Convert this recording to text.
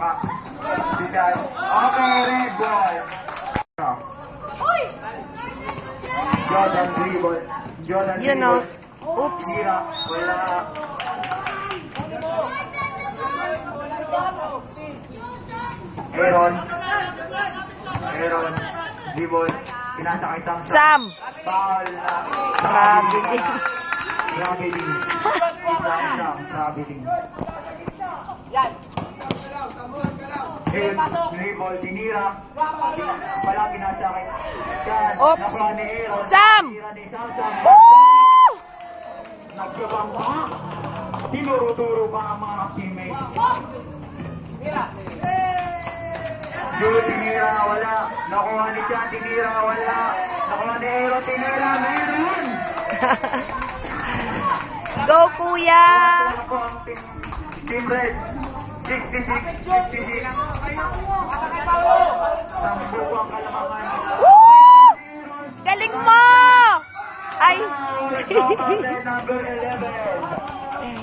baka. Sidan. Okay, red ball. Jordan dribble. Jordan You know. dribble. Oops. Tira. Wala. Aaron. Aaron. Dribble. Pinasakay Sam. Foul na. Traveling. Traveling. Traveling. Dribble, tinira. Wala pinasakay. Yan. Oops. Nakuha ni Aaron. Sam. Tira ni Samson. Woo! Nagsabang pa. Tinuro-turo pa ang mga teammates. Jude, tinira, wala. Nakuha ni Chan, tinira, wala. Nakuha ni Aaron, tinira, meron! Go, kuya! Ako ang team red. 66, 66. Sampu ang kalamangan. Woo! Galing mo! Ay! Number 11.